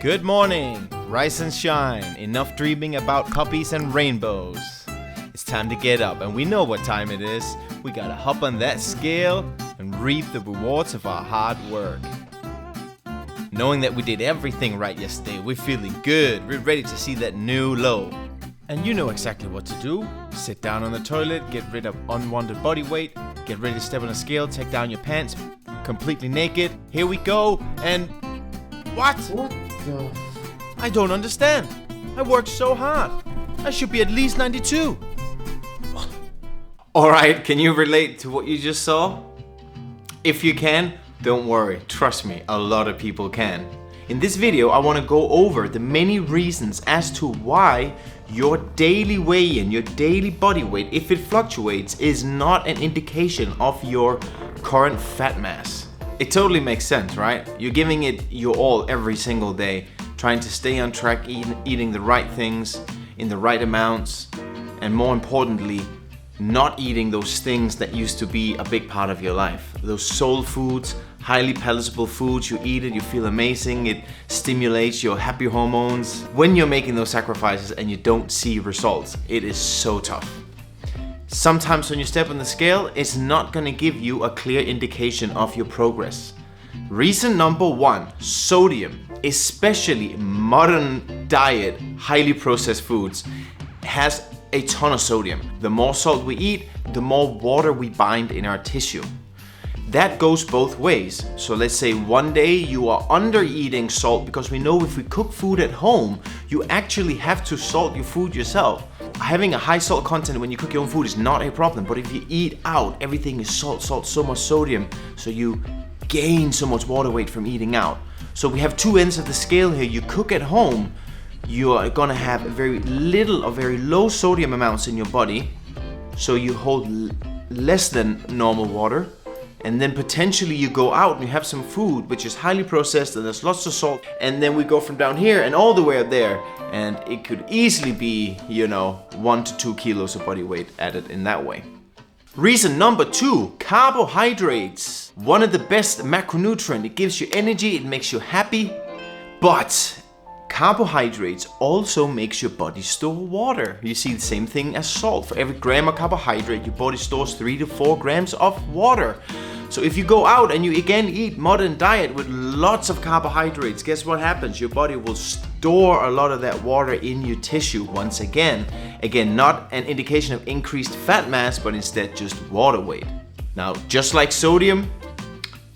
Good morning, rise and shine. Enough dreaming about puppies and rainbows. It's time to get up, and we know what time it is. We gotta hop on that scale and reap the rewards of our hard work. Knowing that we did everything right yesterday, we're feeling good. We're ready to see that new low. And you know exactly what to do. Sit down on the toilet, get rid of unwanted body weight, get ready to step on a scale, take down your pants, completely naked. Here we go, and what? I don't understand. I worked so hard. I should be at least 92. Alright, can you relate to what you just saw? If you can, don't worry. Trust me, a lot of people can. In this video, I want to go over the many reasons as to why your daily weigh-in, your daily body weight, if it fluctuates, is not an indication of your current fat mass. It totally makes sense, right? You're giving it your all every single day, trying to stay on track, eating the right things in the right amounts, and more importantly, not eating those things that used to be a big part of your life. Those soul foods, highly palatable foods, you eat it, you feel amazing, it stimulates your happy hormones. When you're making those sacrifices and you don't see results, it is so tough. Sometimes when you step on the scale, it's not gonna give you a clear indication of your progress. Reason number one, sodium, especially modern diet, highly processed foods, has a ton of sodium. The more salt we eat, the more water we bind in our tissue. That goes both ways. So let's say one day you are under eating salt, because we know if we cook food at home, you actually have to salt your food yourself. Having a high salt content when you cook your own food is not a problem, but if you eat out, everything is salt, so much sodium, so you gain so much water weight from eating out. So we have two ends of the scale here. You cook at home, you are gonna have very little or very low sodium amounts in your body, so you hold less than normal water, and then potentially you go out and you have some food which is highly processed and there's lots of salt, and then we go from down here and all the way up there, and it could easily be, 1 to 2 kilos of body weight added in that way. Reason number two, carbohydrates. One of the best macronutrients. It gives you energy, it makes you happy, but carbohydrates also makes your body store water. You see the same thing as salt. For every gram of carbohydrate, your body stores 3 to 4 grams of water. So if you go out and you again eat modern diet with lots of carbohydrates, guess what happens? Your body will store a lot of that water in your tissue once again. Again, not an indication of increased fat mass, but instead just water weight. Now, just like sodium,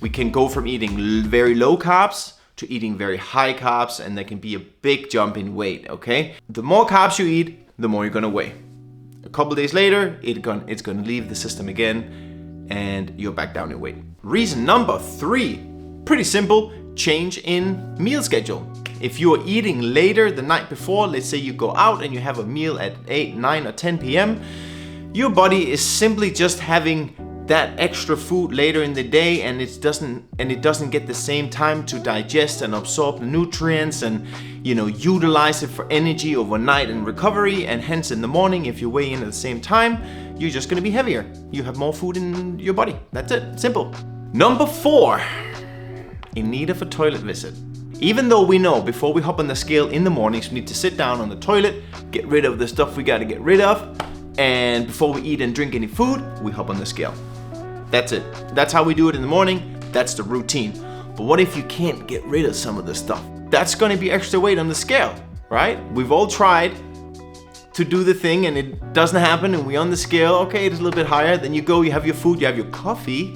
we can go from eating very low carbs to eating very high carbs, and there can be a big jump in weight, okay? The more carbs you eat, the more you're gonna weigh. A couple days later, it's gonna leave the system again, and you're back down in weight. Reason number three, pretty simple, change in meal schedule. If you are eating later the night before, let's say you go out and you have a meal at 8, 9 or 10 p.m., your body is simply just having that extra food later in the day, and it doesn't get the same time to digest and absorb the nutrients and utilize it for energy overnight and recovery, and hence in the morning, if you weigh in at the same time, you're just gonna be heavier. You have more food in your body. That's it, simple. Number four, in need of a toilet visit. Even though we know before we hop on the scale in the mornings, we need to sit down on the toilet, get rid of the stuff we gotta get rid of, and before we eat and drink any food, we hop on the scale. That's it. That's how we do it in the morning. That's the routine. But what if you can't get rid of some of the stuff? That's gonna be extra weight on the scale, right? We've all tried to do the thing and it doesn't happen, and we're on the scale, okay, it's a little bit higher. Then you go, you have your food, you have your coffee,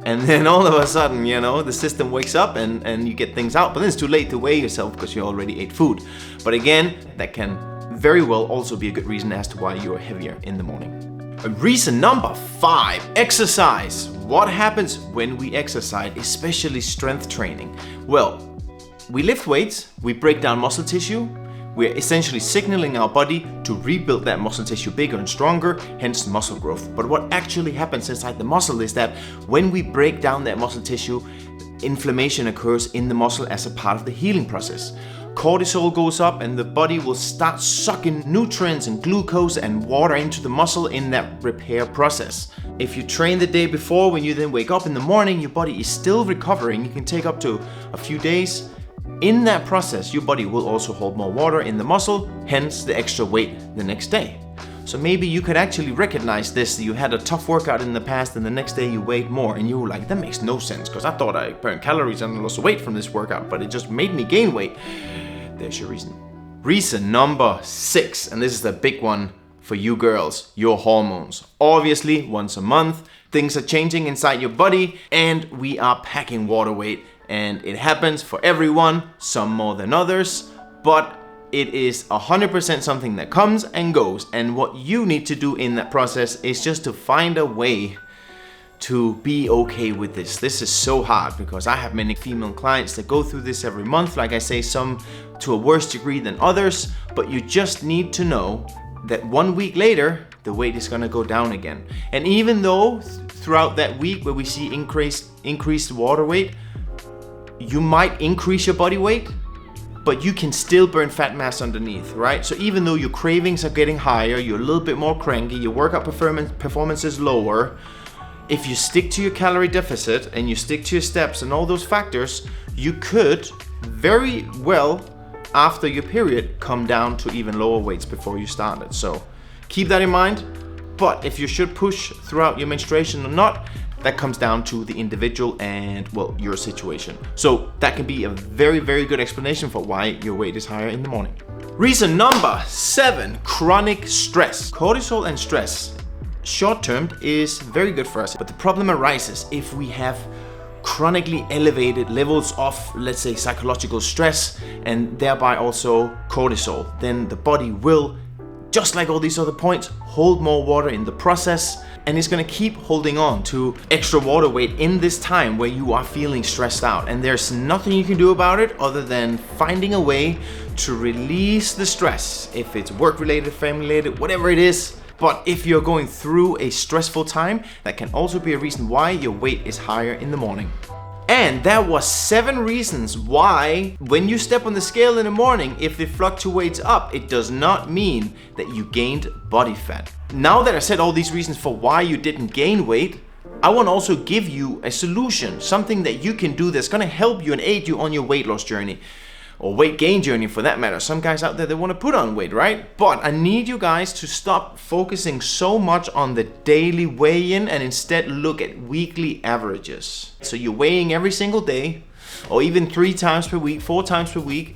and then all of a sudden, the system wakes up and you get things out. But then it's too late to weigh yourself because you already ate food. But again, that can very well also be a good reason as to why you're heavier in the morning. Reason number five, exercise. What happens when we exercise, especially strength training? Well, we lift weights, we break down muscle tissue, we're essentially signaling our body to rebuild that muscle tissue bigger and stronger, hence muscle growth. But what actually happens inside the muscle is that when we break down that muscle tissue, inflammation occurs in the muscle as a part of the healing process. Cortisol goes up and the body will start sucking nutrients and glucose and water into the muscle in that repair process. If you train the day before, when you then wake up in the morning, your body is still recovering. You can take up to a few days In that process, your body will also hold more water in the muscle, hence the extra weight the next day. So maybe you could actually recognize this. You had a tough workout in the past and the next day you weighed more and you were like, that makes no sense because I thought I burned calories and lost weight from this workout, but it just made me gain weight. There's your reason. Reason number 6, and this is the big one for you girls, your hormones. Obviously, once a month, things are changing inside your body and we are packing water weight, and it happens for everyone, some more than others, but it is 100% something that comes and goes, and what you need to do in that process is just to find a way to be okay with this. This is so hard because I have many female clients that go through this every month. Like I say, some to a worse degree than others, but you just need to know that 1 week later, the weight is gonna go down again. And even though throughout that week where we see increased water weight, you might increase your body weight, but you can still burn fat mass underneath, right? So even though your cravings are getting higher, you're a little bit more cranky, your workout performance is lower, if you stick to your calorie deficit and you stick to your steps and all those factors, you could very well, after your period, come down to even lower weights before you started. So keep that in mind. But if you should push throughout your menstruation or not, that comes down to the individual and, well, your situation. So that can be a very, very good explanation for why your weight is higher in the morning. Reason number 7, chronic stress. Cortisol and stress, short-term, is very good for us, but the problem arises if we have chronically elevated levels of, let's say, psychological stress and thereby also cortisol. Then the body will, just like all these other points, hold more water in the process, and it's gonna keep holding on to extra water weight in this time where you are feeling stressed out. And there's nothing you can do about it other than finding a way to release the stress. If it's work-related, family-related, whatever it is. But if you're going through a stressful time, that can also be a reason why your weight is higher in the morning. And that was 7 reasons why when you step on the scale in the morning, if it fluctuates up, it does not mean that you gained body fat. Now that I said all these reasons for why you didn't gain weight, I want to also give you a solution, something that you can do that's going to help you and aid you on your weight loss journey. Or weight gain journey for that matter. Some guys out there, they want to put on weight, right? But I need you guys to stop focusing so much on the daily weigh-in and instead look at weekly averages. So you're weighing every single day, or even 3 times per week, 4 times per week.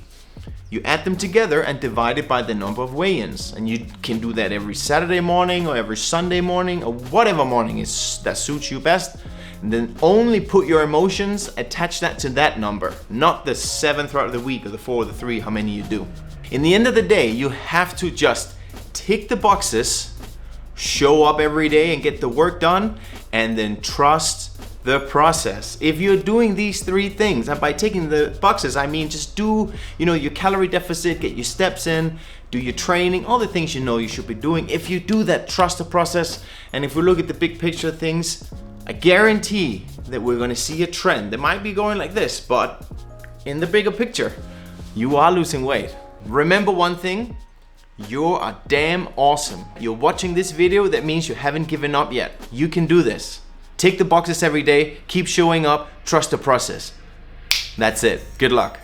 You add them together and divide it by the number of weigh-ins. And you can do that every Saturday morning or every Sunday morning or whatever morning that suits you best. And then only put your emotions, attach that to that number, not the 7 throughout the week or the 4 or the 3, how many you do. In the end of the day, you have to just tick the boxes, show up every day and get the work done, and then trust the process. If you're doing these 3 things, and by taking the boxes, I mean just do, your calorie deficit, get your steps in, do your training, all the things you should be doing. If you do that, trust the process. And if we look at the big picture of things, I guarantee that we're gonna see a trend. That might be going like this, but in the bigger picture, you are losing weight. Remember one thing, you are damn awesome. You're watching this video, that means you haven't given up yet. You can do this. Tick the boxes every day, keep showing up, trust the process. That's it. Good luck.